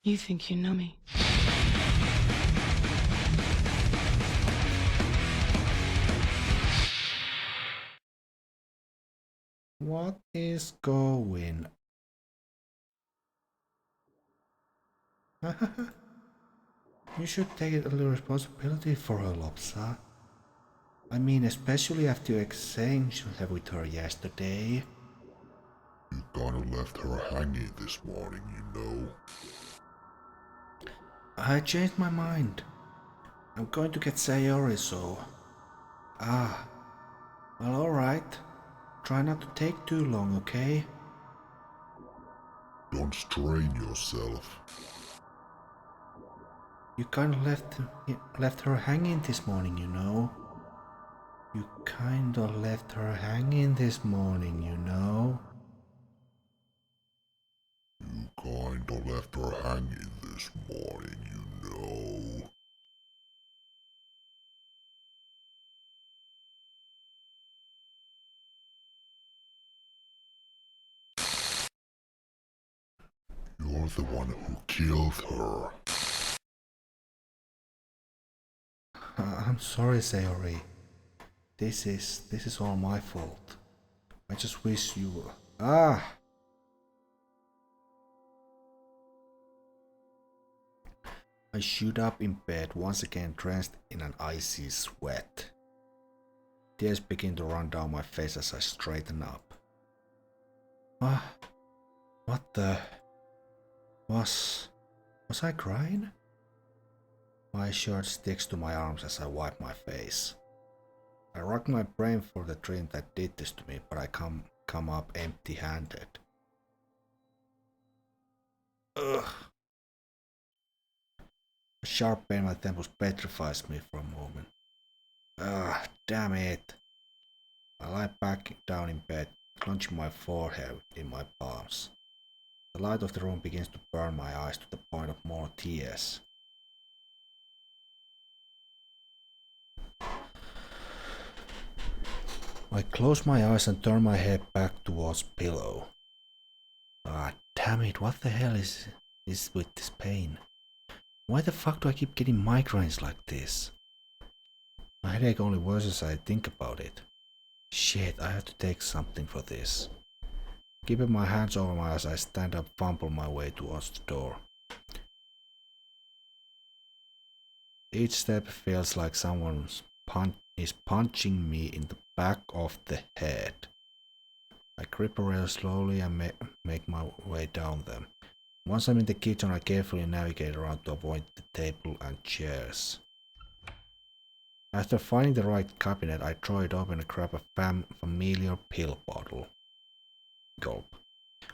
You think you know me. What is going? You should take a little responsibility for her, Lopsa. I mean, especially after your exchange with her yesterday. You kinda left her hanging this morning, you know. I changed my mind. I'm going to get Sayori, so... Ah, well, alright. Try not to take too long, okay? Don't strain yourself. You kinda left her hanging this morning, you know. You kinda left her hanging this morning, you know. You kinda left her hanging this morning, you know. You're the one who killed her. I'm sorry, Sayori. This is all my fault. I just wish you were... Ah! I shoot up in bed, once again drenched in an icy sweat. Tears begin to run down my face as I straighten up. Ah, what the... Was I crying? My shirt sticks to my arms as I wipe my face. I rack my brain for the dream that did this to me, but I come up empty-handed. Ugh. A sharp pain in my temples petrifies me for a moment. Ah, damn it. I lie back down in bed, clenching my forehead in my palms. The light of the room begins to burn my eyes to the point of more tears. I close my eyes and turn my head back towards pillow. Ah, damn it, what the hell is with this pain? Why the fuck do I keep getting migraines like this? My headache only worsens as I think about it. Shit, I have to take something for this. Keeping my hands over my eyes, I stand up, fumble my way towards the door. Each step feels like someone is punching me in the back of the head. I grip a rail slowly and make my way down them. Once I'm in the kitchen, I carefully navigate around to avoid the table and chairs. After finding the right cabinet, I throw it open and grab a familiar pill bottle. Gulp.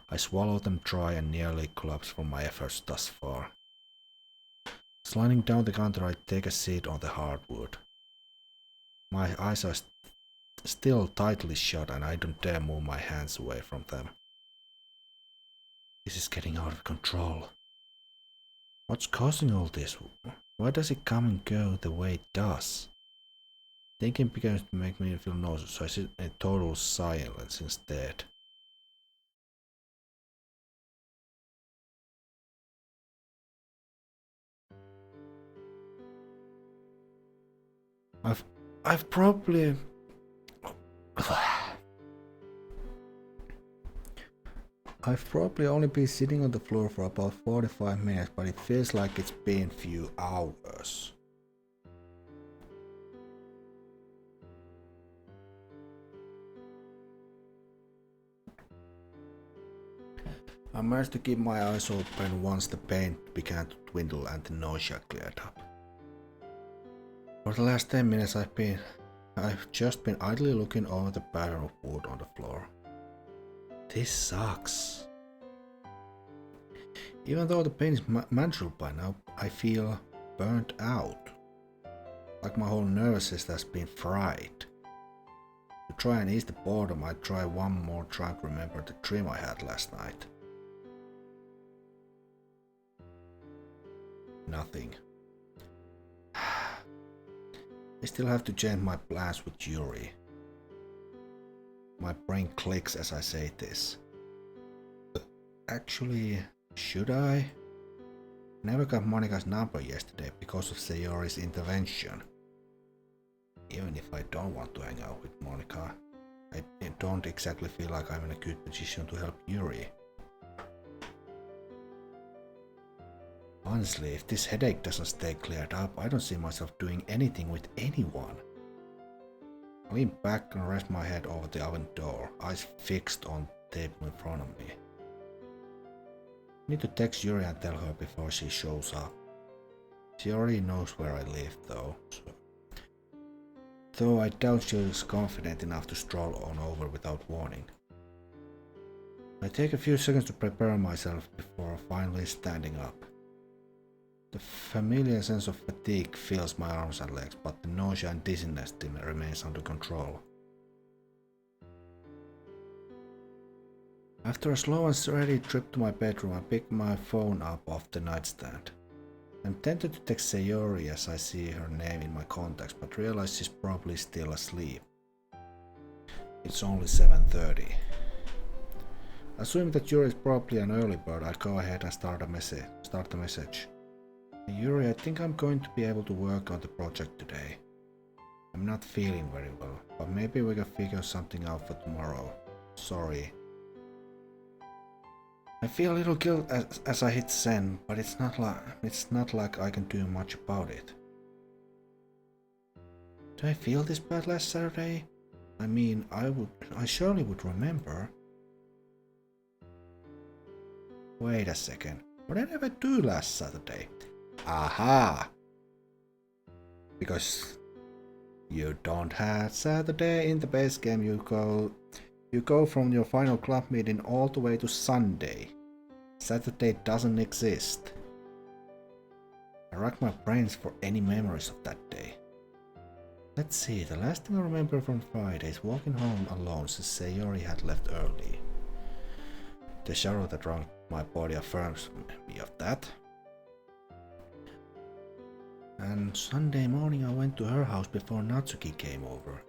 I swallow them dry and nearly collapse from my efforts thus far. Sliding down the counter, I take a seat on the hardwood. My eyes are still tightly shut and I don't dare move my hands away from them. This is getting out of control. What's causing all this? Why does it come and go the way it does? Thinking begins to make me feel nauseous, so I sit in total silence instead. I've probably... I've probably only been sitting on the floor for about 45 minutes, but it feels like it's been a few hours. I managed to keep my eyes open once the pain began to dwindle and the nausea cleared up. For the last 10 minutes I've just been idly looking over the pattern of wood on the floor. This sucks. Even though the pain is manageable by now, I feel burnt out. Like my whole nervous system has been fried. To try and ease the boredom, I try one more trying to remember the dream I had last night. Nothing. I still have to change my plans with Yuri. My brain clicks as I say this. Actually, should I? Never got Monika's number yesterday because of Sayori's intervention. Even if I don't want to hang out with Monika, I don't exactly feel like I'm in a good position to help Yuri. Honestly, if this headache doesn't stay cleared up, I don't see myself doing anything with anyone. I lean back and rest my head over the oven door, eyes fixed on the table in front of me. I need to text Yuri and tell her before she shows up. She already knows where I live though I doubt she is confident enough to stroll on over without warning. I take a few seconds to prepare myself before finally standing up. The familiar sense of fatigue fills my arms and legs, but the nausea and dizziness still remains under control. After a slow and steady trip to my bedroom, I pick my phone up off the nightstand. I'm tempted to text Sayori as I see her name in my contacts, but realize she's probably still asleep. It's only 7:30. Assuming that Yuri is probably an early bird, I go ahead and start the message. Hey Yuri, I think I'm going to be able to work on the project today. I'm not feeling very well, but maybe we can figure something out for tomorrow. Sorry. I feel a little guilt as I hit send, but it's not like I can do much about it. Did I feel this bad last Saturday? I mean, I surely would remember. Wait a second. What did I ever do last Saturday? Aha! Because you don't have Saturday in the base game, you go from your final club meeting all the way to Sunday. Saturday doesn't exist. I rack my brains for any memories of that day. Let's see, the last thing I remember from Friday is walking home alone since Sayori had left early. The shadow that wrung my body affirms me of that. And Sunday morning I went to her house before Natsuki came over.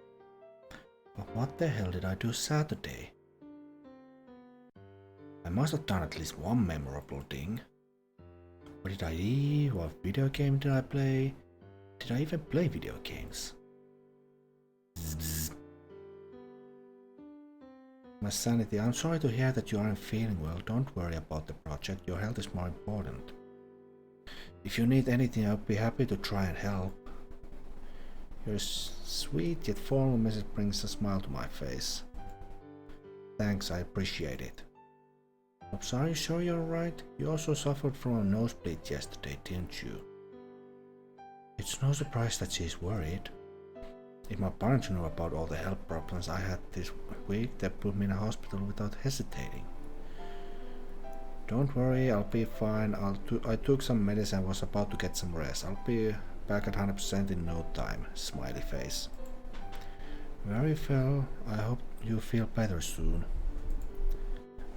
But what the hell did I do Saturday? I must have done at least one memorable thing. What did I eat? What video game did I play? Did I even play video games? Bzz. My sanity, I'm sorry to hear that you aren't feeling well. Don't worry about the project, your health is more important. If you need anything, I'll be happy to try and help. Your sweet yet formal message brings a smile to my face. Thanks, I appreciate it. Lopsa, are you sure you're alright? You also suffered from a nosebleed yesterday, didn't you? It's no surprise that she's worried. If my parents knew about all the health problems I had this week, they put me in a hospital without hesitating. Don't worry, I'll be fine. I took some medicine and was about to get some rest. I'll be back at 100% in no time. Smiley face. Very well. I hope you feel better soon.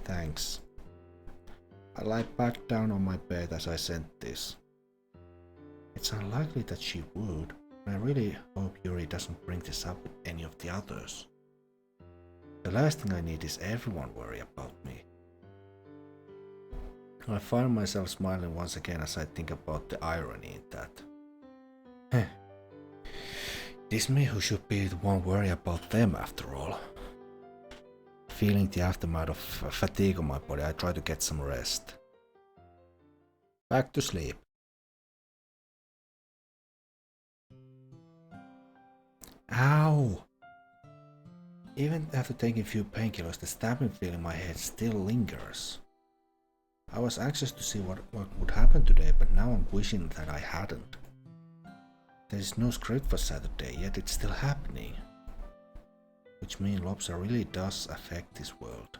Thanks. I lie back down on my bed as I sent this. It's unlikely that she would, but I really hope Yuri doesn't bring this up with any of the others. The last thing I need is everyone worry about me. I find myself smiling once again as I think about the irony in that. It is me who should be the one worry about them after all. Feeling the aftermath of fatigue on my body, I try to get some rest. Back to sleep. Ow! Even after taking a few painkillers, the stabbing feeling in my head still lingers. I was anxious to see what would happen today, but now I'm wishing that I hadn't. There is no script for Saturday, yet it's still happening. Which means Lopsa really does affect this world.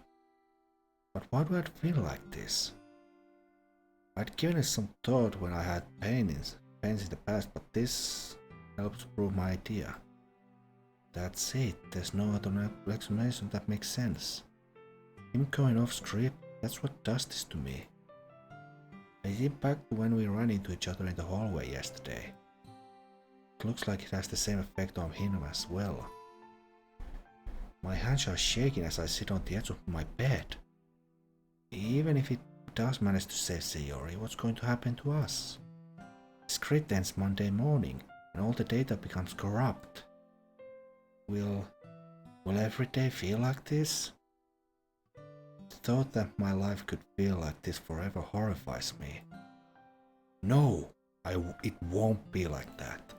But why do I feel like this? I'd given it some thought when I had pains in the past, but this helps prove my idea. That's it, there's no other explanation that makes sense. Him going off script, that's what does this to me. I think back to when we ran into each other in the hallway yesterday. It looks like it has the same effect on him as well. My hands are shaking as I sit on the edge of my bed. Even if it does manage to save Sayori, what's going to happen to us? The script ends Monday morning, and all the data becomes corrupt. Will every day feel like this? The thought that my life could feel like this forever horrifies me. No, it won't be like that.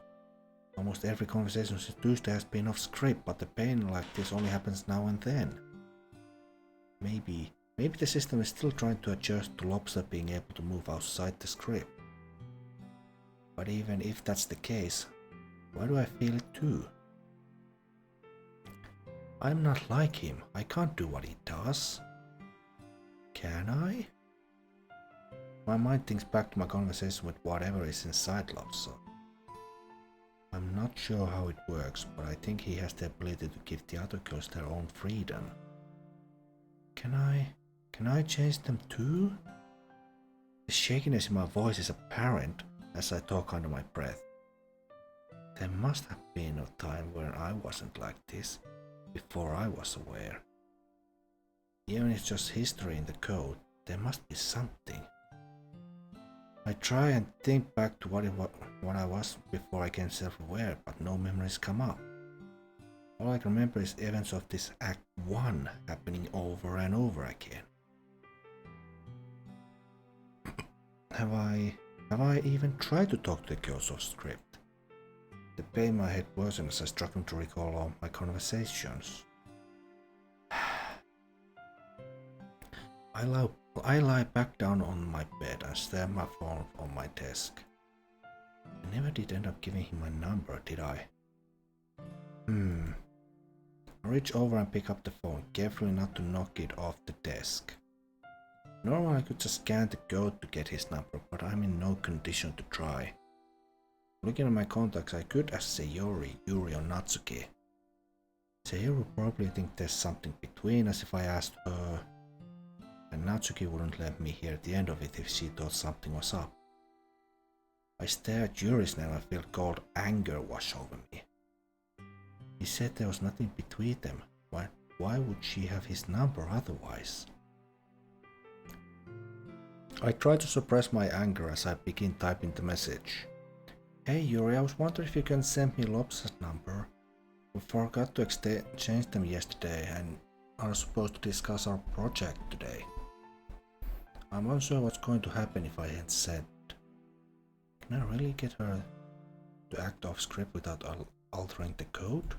Almost every conversation since Tuesday has been off script, but the pain like this only happens now and then. Maybe the system is still trying to adjust to Lopsa being able to move outside the script. But even if that's the case, why do I feel it too? I'm not like him. I can't do what he does. Can I? My mind thinks back to my conversation with whatever is inside Lopsa. I'm not sure how it works, but I think he has the ability to give the other girls their own freedom. Can I change them too? The shakiness in my voice is apparent as I talk under my breath. There must have been a time when I wasn't like this, before I was aware. Even if it's just history in the code, there must be something. I try and think back to what I was before I became self-aware, but no memories come up. All I can remember is events of this Act 1 happening over and over again. Have I even tried to talk to the girls off script? The pain in my head worsened as I struggled to recall all my conversations. I lie back down on my bed and stare at my phone on my desk. I never did end up giving him my number, did I? I reach over and pick up the phone, carefully not to knock it off the desk. Normally I could just scan the code to get his number, but I'm in no condition to try. Looking at my contacts, I could ask Sayori, Yuri or Natsuki. Sayori would probably think there's something between us if I asked her, and Natsuki wouldn't let me hear the end of it if she thought something was up. I stare at Yuri's name and feel cold anger wash over me. He said there was nothing between them. Why would she have his number otherwise? I try to suppress my anger as I begin typing the message. Hey Yuri, I was wondering if you can send me Lopsa's number. We forgot to exchange them yesterday and are supposed to discuss our project today. I'm unsure what's going to happen if I hit send. Can I really get her to act off script without altering the code?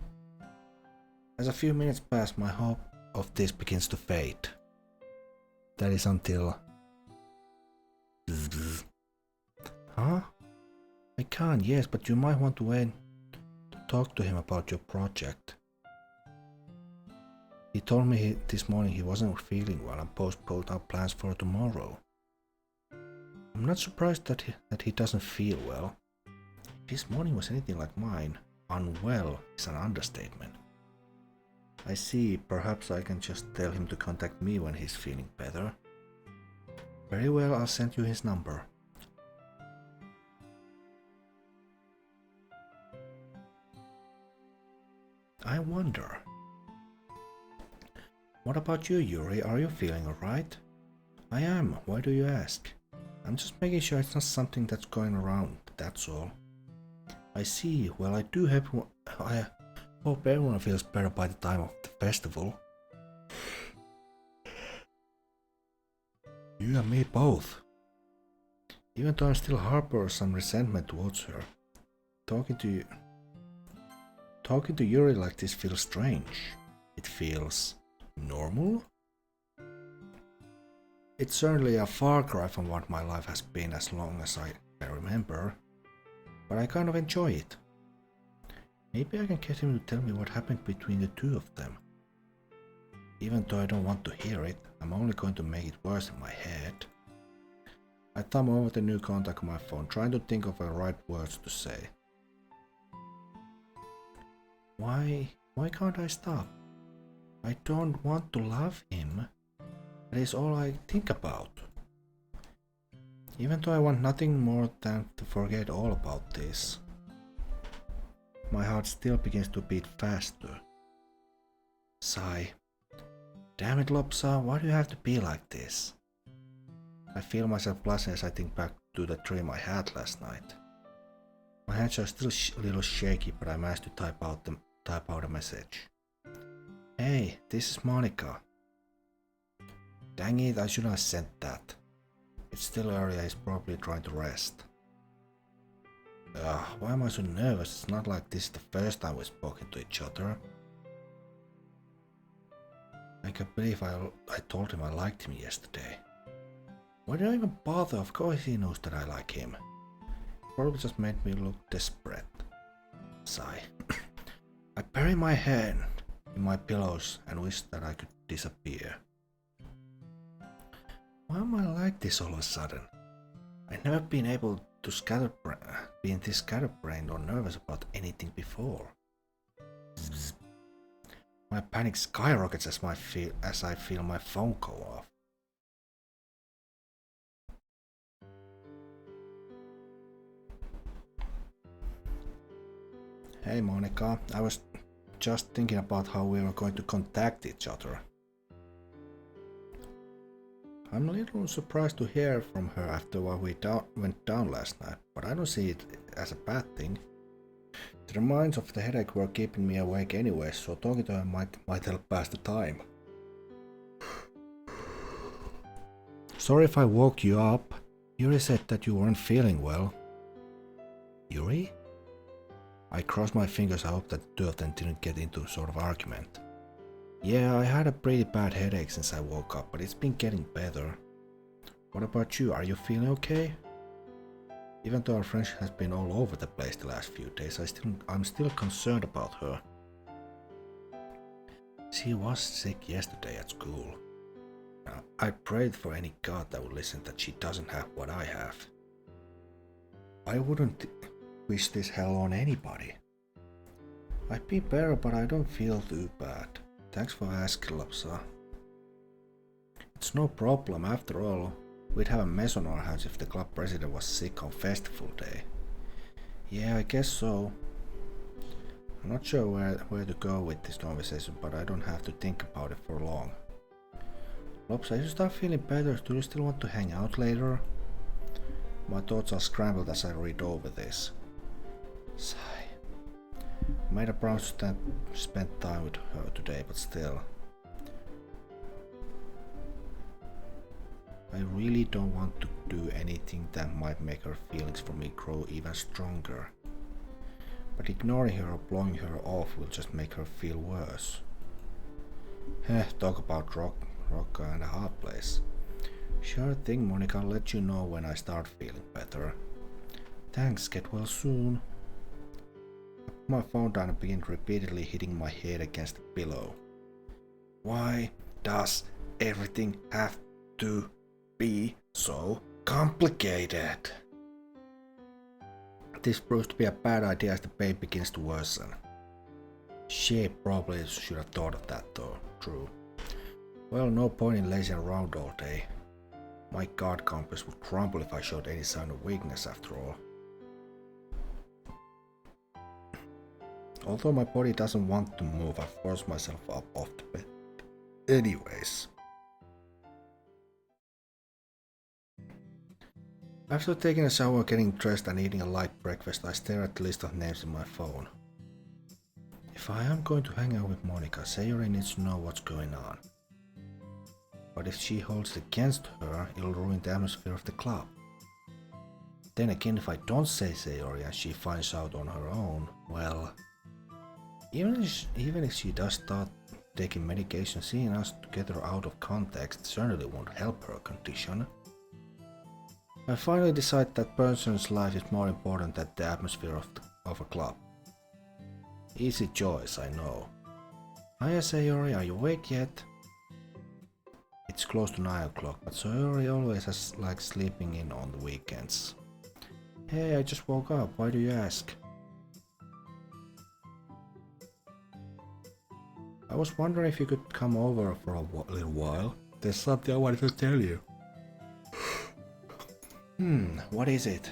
As a few minutes pass, my hope of this begins to fade. That is until... Huh? I can't, yes, but you might want to wait to talk to him about your project. He told me this morning he wasn't feeling well and postponed our plans for tomorrow. I'm not surprised that he doesn't feel well. If his morning was anything like mine, unwell is an understatement. I see, perhaps I can just tell him to contact me when he's feeling better. Very well, I'll send you his number. I wonder. What about you, Yuri? Are you feeling alright? I am. Why do you ask? I'm just making sure it's not something that's going around, that's all. I see. Well, I hope everyone feels better by the time of the festival. You and me both. Even though I'm still harbor some resentment towards her, talking to Yuri like this feels strange. It feels normal? It's certainly a far cry from what my life has been as long as I can remember, but I kind of enjoy it. Maybe I can get him to tell me what happened between the two of them. Even though I don't want to hear it, I'm only going to make it worse in my head. I thumb over the new contact on my phone, trying to think of the right words to say. Why can't I stop? I don't want to love him. That is all I think about. Even though I want nothing more than to forget all about this, my heart still begins to beat faster. Sigh. Damn it, Lopsa, why do you have to be like this? I feel myself blushing as I think back to the dream I had last night. My hands are still a little shaky, but I managed to type out a message. Hey, this is Monica. Dang it, I shouldn't have sent that. It's still early, he's probably trying to rest. Why am I so nervous? It's not like this is the first time we've spoken to each other. I can't believe I told him I liked him yesterday. Why did I even bother? Of course he knows that I like him. Probably just made me look desperate. Sigh. I bury my head in my pillows and wish that I could disappear. Why am I like this all of a sudden? I've never been able to be this scatterbrained or nervous about anything before. My panic skyrockets as I feel my phone go off. Hey Monica, I was just thinking about how we were going to contact each other. I'm a little surprised to hear from her after what we went down last night, but I don't see it as a bad thing. The reminds of the headache were keeping me awake anyway, so talking to her might help pass the time. Sorry if I woke you up. Yuri said that you weren't feeling well. Yuri? I crossed my fingers. I hope that the two of them didn't get into sort of argument. Yeah, I had a pretty bad headache since I woke up, but it's been getting better. What about you? Are you feeling okay? Even though our friendship has been all over the place the last few days, I'm still concerned about her. She was sick yesterday at school. Now, I prayed for any god that would listen that she doesn't have what I have. I wouldn't wish this hell on anybody. I'd be better, but I don't feel too bad. Thanks for asking, Lopsa. It's no problem, after all. We'd have a mess on our hands if the club president was sick on festival day. Yeah, I guess so. I'm not sure where to go with this conversation, but I don't have to think about it for long. Lopsa, if you start feeling better, do you still want to hang out later? My thoughts are scrambled as I read over this. Sigh. I made a promise to spend time with her today, but still. I really don't want to do anything that might make her feelings for me grow even stronger. But ignoring her or blowing her off will just make her feel worse. Talk about rock and a hard place. Sure thing, Monica, I'll let you know when I start feeling better. Thanks, get well soon. I put my phone down and began repeatedly hitting my head against the pillow. Why does everything have to be so complicated? This proves to be a bad idea as the pain begins to worsen. She probably should have thought of that though, true. Well, no point in lazing around all day. My guard compass would crumble if I showed any sign of weakness after all. Although my body doesn't want to move, I force myself up off the bed. Anyways. After taking a shower, getting dressed and eating a light breakfast, I stare at the list of names in my phone. If I am going to hang out with Monica, Sayori needs to know what's going on. But if she holds it against her, it'll ruin the atmosphere of the club. Then again, if I don't say Sayori and she finds out on her own, well... Even if she does start taking medication, seeing us together out of context certainly won't help her condition. I finally decide that person's life is more important than the atmosphere of a club. Easy choice, I know. Hiya Sayori, are you awake yet? It's close to 9 o'clock, but Sayori always has like sleeping in on the weekends. Hey, I just woke up, why do you ask? I was wondering if you could come over for a little while. There's something I wanted to tell you. What is it?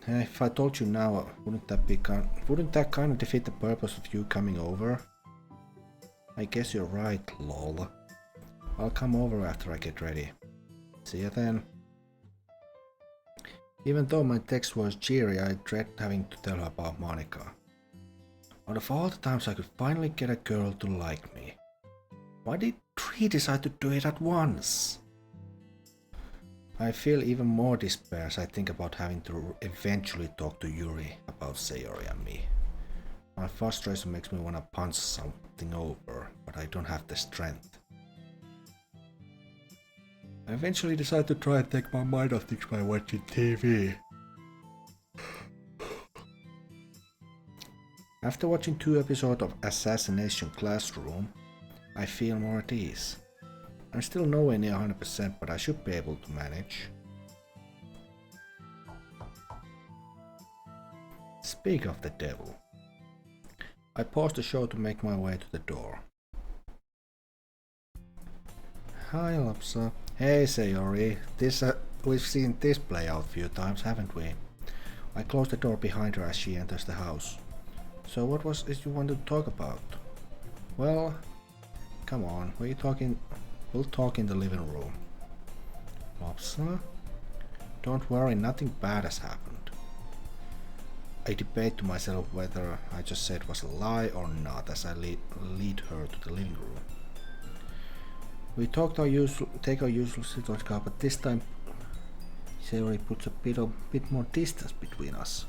If I told you now, wouldn't that kind of defeat the purpose of you coming over? I guess you're right, lol. I'll come over after I get ready. See you then. Even though my text was cheery, I dread having to tell her about Monica. Out of all the times I could finally get a girl to like me, why did 3 decide to do it at once? I feel even more despair as I think about having to eventually talk to Yuri about Sayori and me. My frustration makes me want to punch something over, but I don't have the strength. I eventually decide to try and take my mind off things by watching TV. After watching 2 episodes of Assassination Classroom, I feel more at ease. I'm still nowhere near 100%, but I should be able to manage. Speak of the devil. I pause the show to make my way to the door. Hi Lopsa. Hey Sayori. We've seen this play out a few times, haven't we? I close the door behind her as she enters the house. So what was it you wanted to talk about? Well, come on, we'll talk in the living room. Lopsa? Don't worry, nothing bad has happened. I debate to myself whether I just said was a lie or not as I lead her to the living room. We take our usual sit-on car, but this time Sayori puts a bit more distance between us.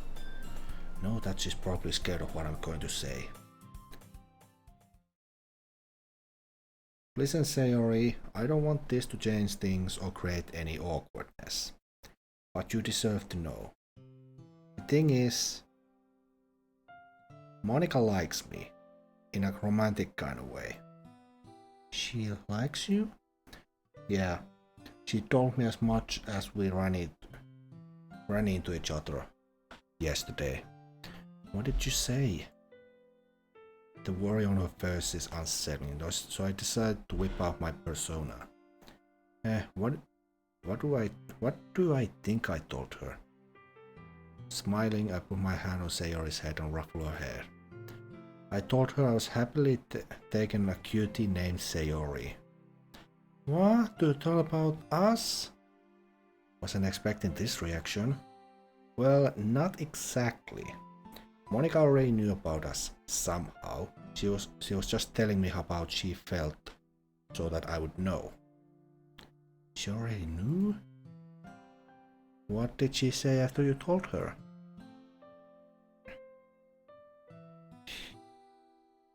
No, that she's probably scared of what I'm going to say. Listen, Sayori, I don't want this to change things or create any awkwardness. But you deserve to know. The thing is, Monica likes me, in a romantic kind of way. She likes you? Yeah, she told me as much as we ran into each other yesterday. What did you say? The worry on her face is unsettling, so I decided to whip out my persona. What do I think I told her? Smiling, I put my hand on Sayori's head and ruffle her hair. I told her I was happily taking a cutie named Sayori. What? To tell about us? Wasn't expecting this reaction. Well, not exactly. Monica already knew about us, somehow. She was just telling me how she felt, so that I would know. She already knew? What did she say after you told her?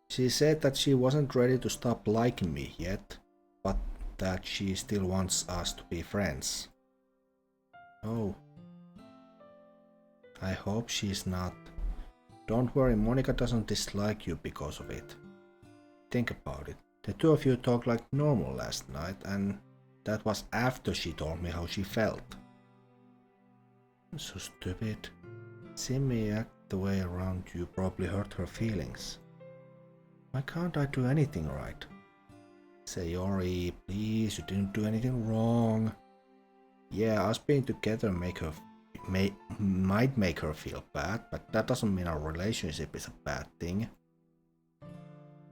She said that she wasn't ready to stop liking me yet, but that she still wants us to be friends. Oh. I hope she's not. Don't worry, Monica doesn't dislike you because of it. Think about it. The 2 of you talked like normal last night, and that was after she told me how she felt. So stupid. Seeing me act the way around you probably hurt her feelings. Why can't I do anything right? Sayori, please, you didn't do anything wrong. Yeah, us being together might make her feel bad, but that doesn't mean our relationship is a bad thing.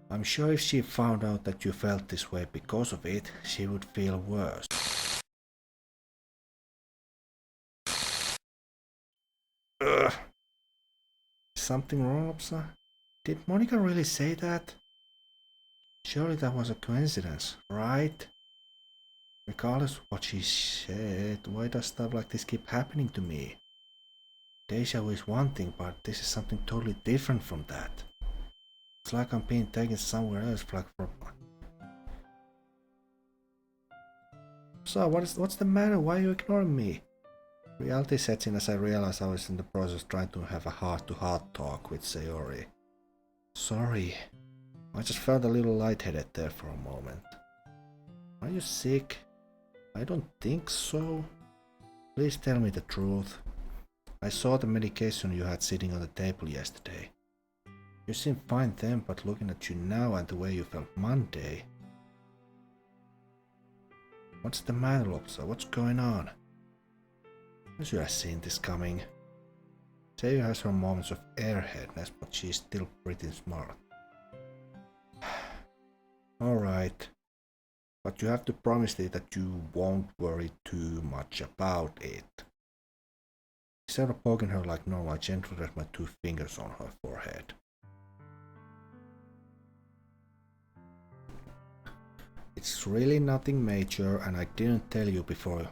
I'm sure if she found out that you felt this way because of it, she would feel worse. Ugh. Is something wrong, Lopsa? Did Monica really say that? Surely that was a coincidence, right? Regardless of what she said, why does stuff like this keep happening to me? Deja vu is one thing, but this is something totally different from that. It's like I'm being taken somewhere else, like for... So, what's the matter? Why are you ignoring me? Reality sets in as I realize I was in the process trying to have a heart-to-heart talk with Sayori. Sorry, I just felt a little lightheaded there for a moment. Are you sick? I don't think so. Please tell me the truth. I saw the medication you had sitting on the table yesterday. You seemed fine then, but looking at you now and the way you felt Monday... What's the matter, Lopsa? What's going on? I should have seen this coming. Sayori has her moments of airheadness, but she's still pretty smart. Alright. But you have to promise me that you won't worry too much about it. Instead of poking her like normal, I gently rest my 2 fingers on her forehead. It's really nothing major, and I didn't tell you before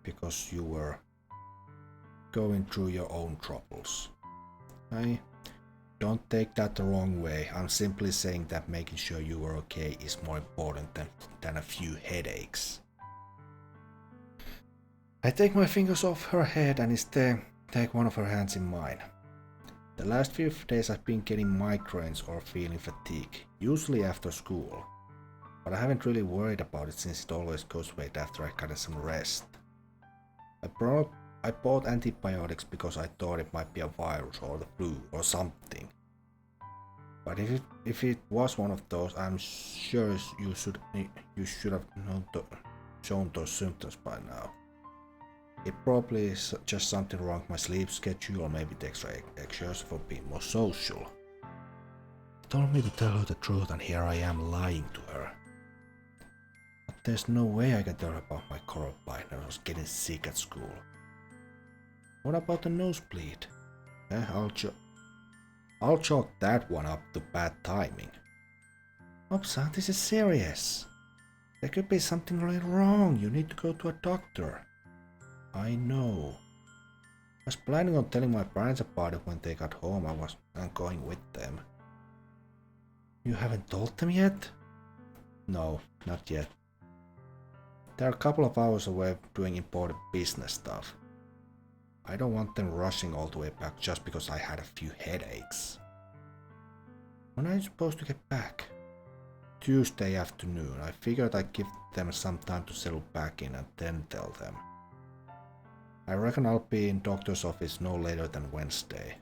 because you were going through your own troubles. Don't take that the wrong way. I'm simply saying that making sure you are okay is more important than a few headaches. I take my fingers off her head and instead take one of her hands in mine. The last few days I've been getting migraines or feeling fatigue, usually after school. But I haven't really worried about it since it always goes away after I got some rest. I bought antibiotics because I thought it might be a virus or the flu or something. But if it was one of those, I'm sure you should have shown those symptoms by now. It probably is just something wrong with my sleep schedule, or maybe the extra exercise for being more social. She told me to tell her the truth, and here I am lying to her. But there's no way I can tell her about my coral bite and I was getting sick at school. What about the nosebleed? I'll chalk that one up to bad timing. Lopsa, this is serious. There could be something really wrong. You need to go to a doctor. I know. I was planning on telling my parents about it when they got home. I'm going with them. You haven't told them yet? No, not yet. They're a couple of hours away doing important business stuff. I don't want them rushing all the way back just because I had a few headaches. When are you supposed to get back? Tuesday afternoon. I figured I'd give them some time to settle back in and then tell them. I reckon I'll be in doctor's office no later than Wednesday.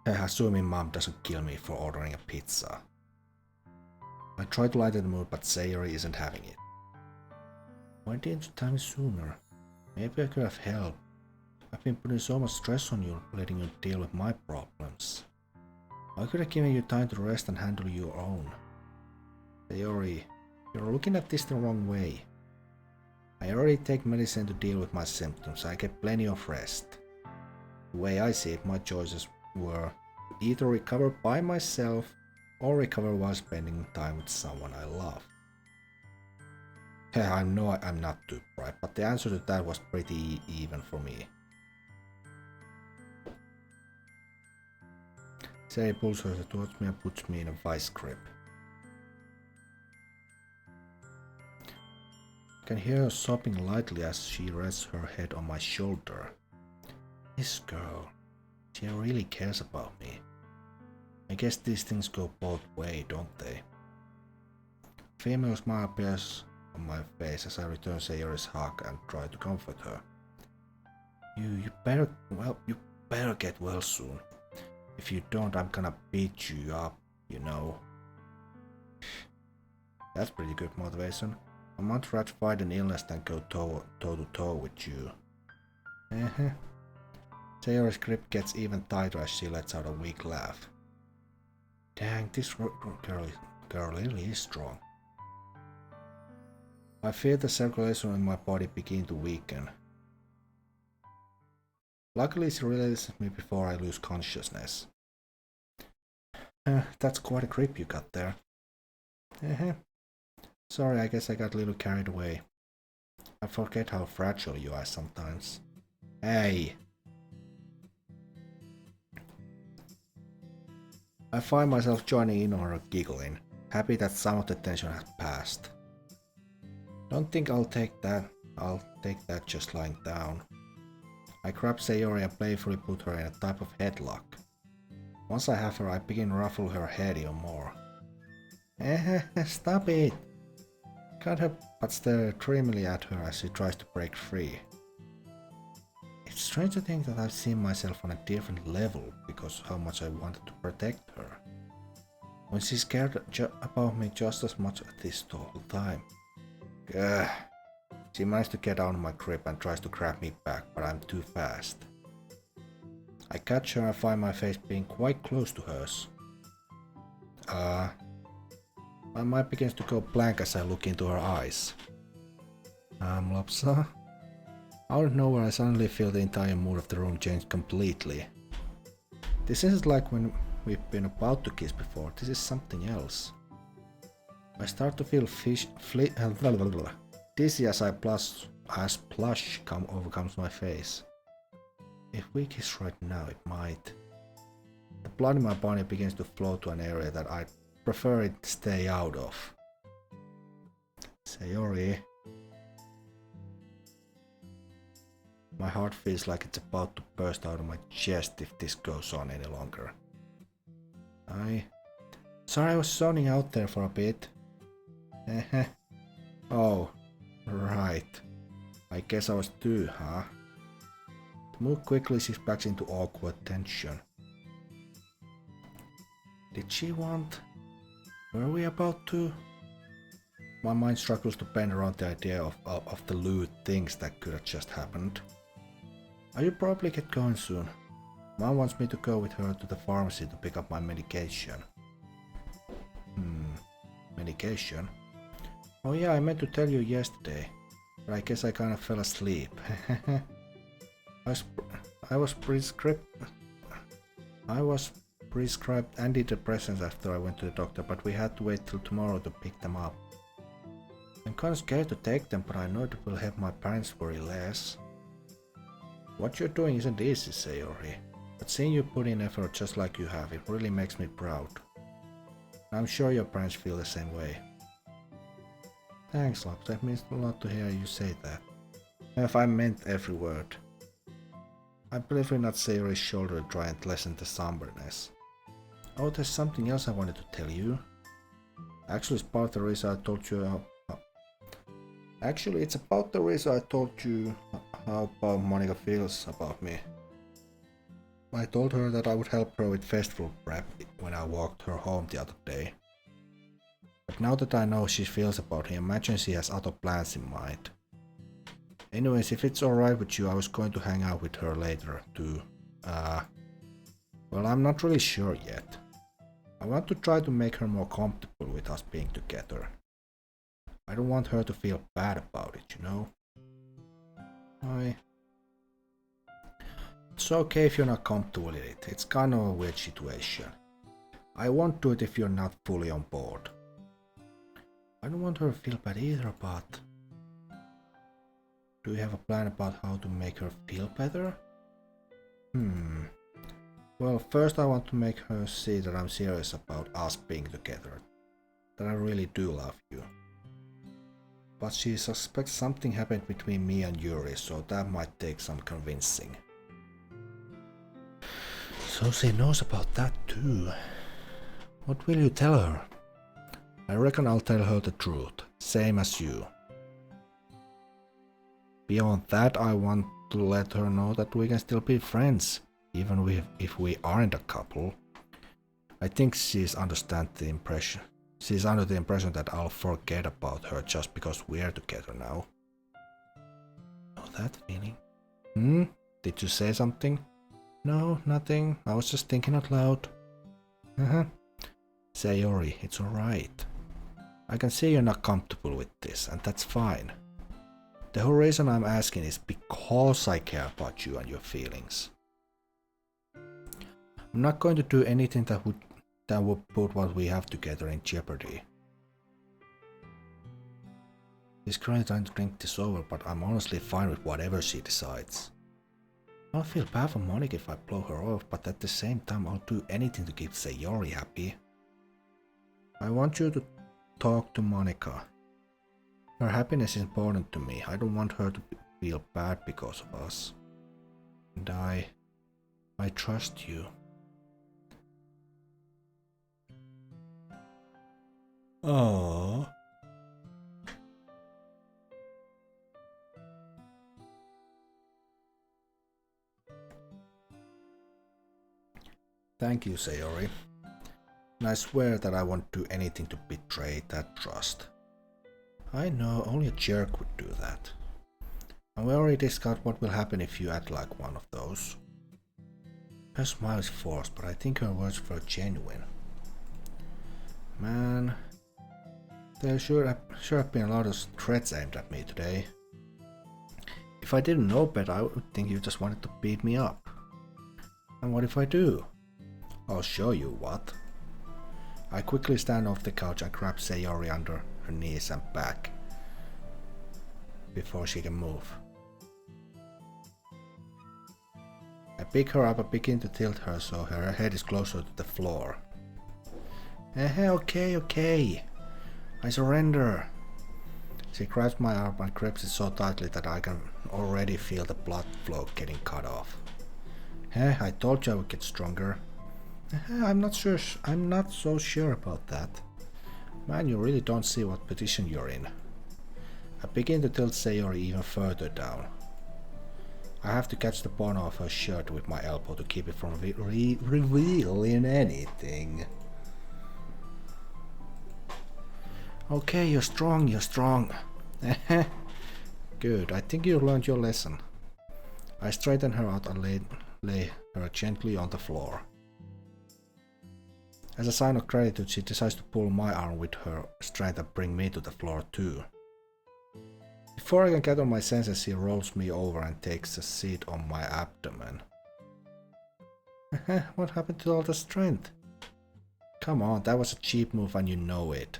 Assuming mom doesn't kill me for ordering a pizza. I try to lighten the mood, but Sayori isn't having it. Why didn't you tell me sooner? Maybe I could have helped. I've been putting so much stress on you, letting you deal with my problems. I could have given you time to rest and handle your own. Sayori, you're looking at this the wrong way. I already take medicine to deal with my symptoms. I get plenty of rest. The way I see it, my choices were either recover by myself or recover while spending time with someone I love. I know I'm not too bright, but the answer to that was pretty even for me. Sayori pulls her towards me and puts me in a vice grip. I can hear her sobbing lightly as she rests her head on my shoulder. This girl, she really cares about me. I guess these things go both ways, don't they? A female smile appears on my face as I return Sayori's hug and try to comfort her. You better get well soon. If you don't, I'm gonna beat you up, you know. That's pretty good motivation. I might rather fight an illness than go toe to toe with you. Sayori's grip gets even tighter as she lets out a weak laugh. Dang, this girl really is strong. I feel the circulation in my body begin to weaken. Luckily, she releases me before I lose consciousness. That's quite a grip you got there. Sorry, I guess I got a little carried away. I forget how fragile you are sometimes. Hey! I find myself joining in on her giggling, happy that some of the tension has passed. Don't think I'll take that just lying down. I grab Sayori and playfully put her in a type of headlock. Once I have her, I begin to ruffle her head even more. Stop it! Can't help but stare dreamily at her as she tries to break free. It's strange to think that I've seen myself on a different level because of how much I wanted to protect her. When she's scared about me just as much as this whole time. Gah. She managed to get out of my grip and tries to grab me back, but I'm too fast. I catch her and find my face being quite close to hers. My mind begins to go blank as I look into her eyes. Lopsa. Out of nowhere I suddenly feel the entire mood of the room change completely. This isn't like when we've been about to kiss before, this is something else. I start to feel dizzy as blush overcomes my face. If we kiss right now, it might. The blood in my body begins to flow to an area that I'd prefer it to stay out of. Sayori. My heart feels like it's about to burst out of my chest if this goes on any longer. Sorry I was zoning out there for a bit. Oh, right. I guess I was too, huh? The mood quickly shifts back into awkward tension. Did she want? Were we about to? My mind struggles to bend around the idea of the lewd things that could have just happened. I should probably get going soon. Mom wants me to go with her to the pharmacy to pick up my medication. Medication? Oh yeah, I meant to tell you yesterday, but I guess I kinda fell asleep. I was prescribed antidepressants after I went to the doctor, but we had to wait till tomorrow to pick them up. I'm kinda scared to take them, but I know it will help my parents worry less. What you're doing isn't easy, Sayori, but seeing you put in effort just like you have, it really makes me proud. I'm sure your parents feel the same way. Thanks, Lopsa. It means a lot to hear you say that. If I meant every word. I briefly nudged Sayori's shoulder to try and lessen the somberness. Oh, there's something else I wanted to tell you. Actually, it's part of the reason I told you it's about the reason I told you how Monica feels about me. I told her that I would help her with festival prep when I walked her home the other day. But now that I know she feels about me, imagine she has other plans in mind. Anyways, if it's alright with you, I was going to hang out with her later too. Well, I'm not really sure yet. I want to try to make her more comfortable with us being together. I don't want her to feel bad about it, you know? It's okay if you're not comfortable with it. It's kind of a weird situation. I won't do it if you're not fully on board. I don't want her to feel bad either, but... Do you have a plan about how to make her feel better? Well, first I want to make her see that I'm serious about us being together. That I really do love you. But she suspects something happened between me and Yuri, so that might take some convincing. So she knows about that too. What will you tell her? I reckon I'll tell her the truth, same as you. Beyond that, I want to let her know that we can still be friends, even if we aren't a couple. I think she's under the impression that I'll forget about her just because we're together now. Know that feeling? Did you say something? No, nothing. I was just thinking out loud. Sayori, it's alright. I can see you're not comfortable with this, and that's fine. The whole reason I'm asking is because I care about you and your feelings. I'm not going to do anything that would put what we have together in jeopardy. She's currently trying to think this over, but I'm honestly fine with whatever she decides. I'll feel bad for Monica if I blow her off, but at the same time I'll do anything to keep Sayori happy. I want you to talk to Monica. Her happiness is important to me. I don't want her to feel bad because of us. And I trust you. Aww. Thank you, Sayori. And I swear that I won't do anything to betray that trust. I know, only a jerk would do that. And we already discussed what will happen if you act like one of those. Her smile is forced, but I think her words were genuine. Man, there sure have been a lot of threats aimed at me today. If I didn't know better, I would think you just wanted to beat me up. And what if I do? I'll show you what. I quickly stand off the couch and grab Sayori under her knees and back before she can move. I pick her up and begin to tilt her so her head is closer to the floor. Okay. I surrender. She grabs my arm and grips it so tightly that I can already feel the blood flow getting cut off. I told you I would get stronger. I'm not so sure about that. Man, you really don't see what position you're in. I begin to tilt Sayori even further down. I have to catch the bottom of her shirt with my elbow to keep it from revealing anything. Okay, you're strong. Good, I think you learned your lesson. I straighten her out and lay her gently on the floor. As a sign of gratitude, she decides to pull my arm with her strength and bring me to the floor too. Before I can gather my senses, she rolls me over and takes a seat on my abdomen. What happened to all the strength? Come on, that was a cheap move and you know it.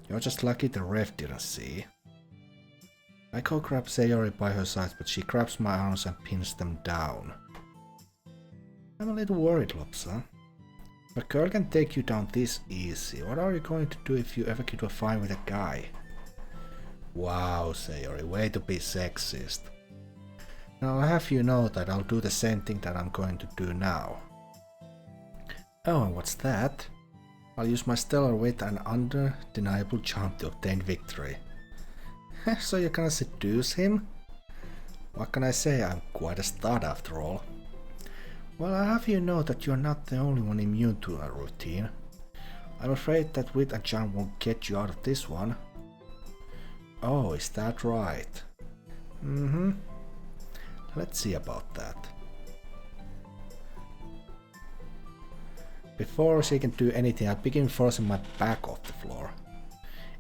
You're just lucky the ref didn't see. I go grab Sayori by her sides, but she grabs my arms and pins them down. I'm a little worried, Lopsa. If a girl can take you down this easy, what are you going to do if you ever get to a fight with a guy? Wow, Sayori, way to be sexist. Now I'll have you know that I'll do the same thing that I'm going to do now. Oh, and what's that? I'll use my stellar wit and undeniable charm to obtain victory. So you're gonna seduce him? What can I say, I'm quite a stud after all. Well, I'll have you know that you're not the only one immune to a routine. I'm afraid that wit and charm won't get you out of this one. Oh, is that right? Let's see about that. Before she can do anything, I begin forcing my back off the floor.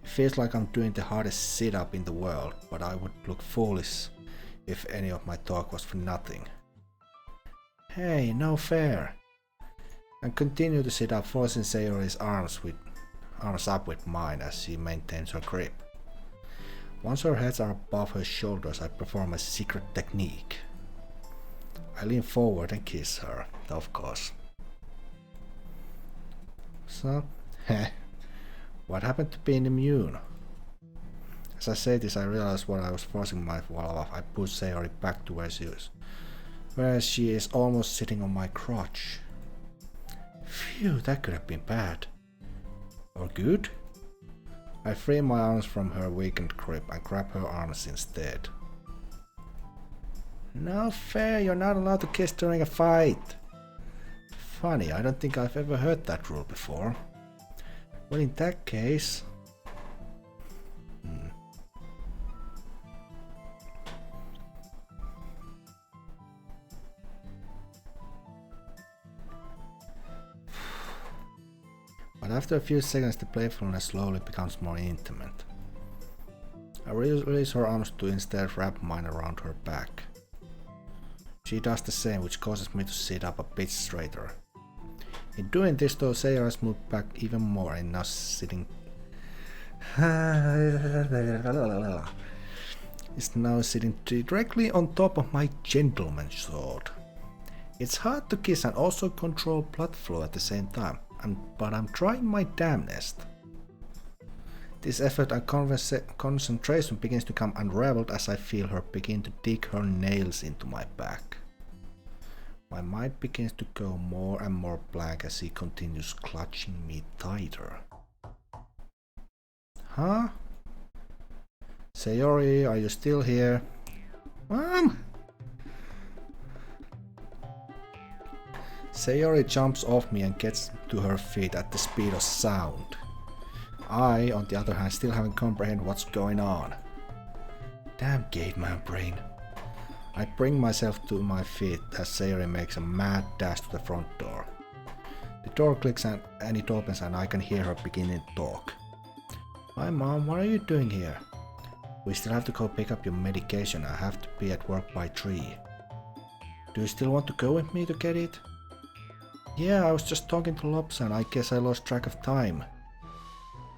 It feels like I'm doing the hardest sit-up in the world, but I would look foolish if any of my talk was for nothing. Hey, no fair. And continue to sit up, forcing Sayori's arms up with mine as she maintains her grip. Once her heads are above her shoulders, I perform a secret technique. I lean forward and kiss her, of course. So, what happened to being immune? As I say this, I realize what I was forcing my wall off. I push Sayori back to where she is almost sitting on my crotch. Phew, that could have been bad. Or good? I free my arms from her weakened grip and grab her arms instead. No fair, you're not allowed to kiss during a fight. Funny, I don't think I've ever heard that rule before. Well, in that case... But after a few seconds, the playfulness slowly becomes more intimate. I release her arms to instead wrap mine around her back. She does the same, which causes me to sit up a bit straighter. In doing this though, Sayori has moved back even more and now sitting directly on top of my gentleman's sword. It's hard to kiss and also control blood flow at the same time, but I'm trying my damnedest. This effort and concentration begins to become unraveled as I feel her begin to dig her nails into my back. My mind begins to go more and more blank as she continues clutching me tighter. Huh? Sayori, are you still here? Mom! Sayori jumps off me and gets to her feet at the speed of sound. I, on the other hand, still haven't comprehended what's going on. Damn caveman brain. I bring myself to my feet as Sayori makes a mad dash to the front door. The door clicks and it opens and I can hear her beginning to talk. Hi Mom, what are you doing here? We still have to go pick up your medication. I have to be at work by 3. Do you still want to go with me to get it? Yeah, I was just talking to Lopsa and I guess I lost track of time.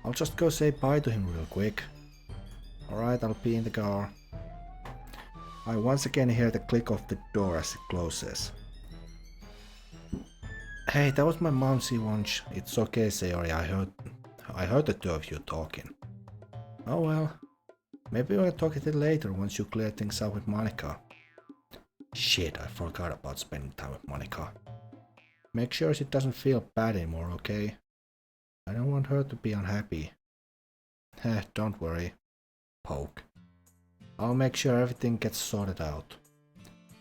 I'll just go say bye to him real quick. Alright, I'll be in the car. I once again hear the click of the door as it closes. Hey, that was my mom's lunch. It's okay, Sayori. I heard the two of you talking. Oh well. Maybe we'll talk it later once you clear things up with Monica. Shit, I forgot about spending time with Monica. Make sure she doesn't feel bad anymore, okay? I don't want her to be unhappy. Heh, don't worry. Poke. I'll make sure everything gets sorted out.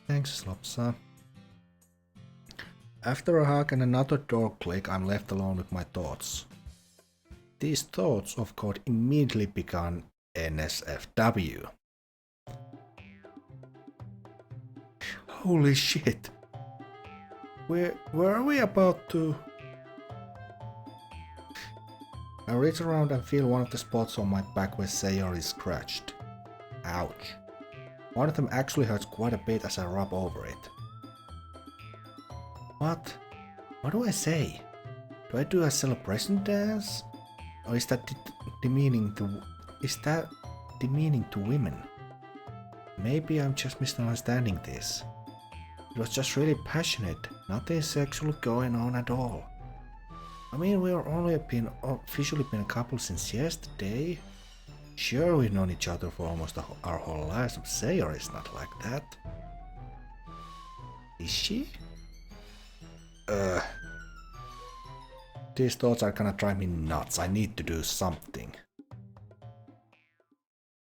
Thanks, Lopsa. After a hug and another door click, I'm left alone with my thoughts. These thoughts of course immediately began NSFW. Holy shit! Where are we about to? I reach around and feel one of the spots on my back where Sayori is scratched. Ouch. One of them actually hurts quite a bit as I rub over it. What? What do I say? Do I do a celebration dance? Or is that demeaning to women? Maybe I'm just misunderstanding this. It was just really passionate, nothing sexual going on at all. I mean, we've only officially been a couple since yesterday. Sure, we've known each other for almost our whole lives, but Sayori is not like that. Is she? These thoughts are gonna drive me nuts. I need to do something.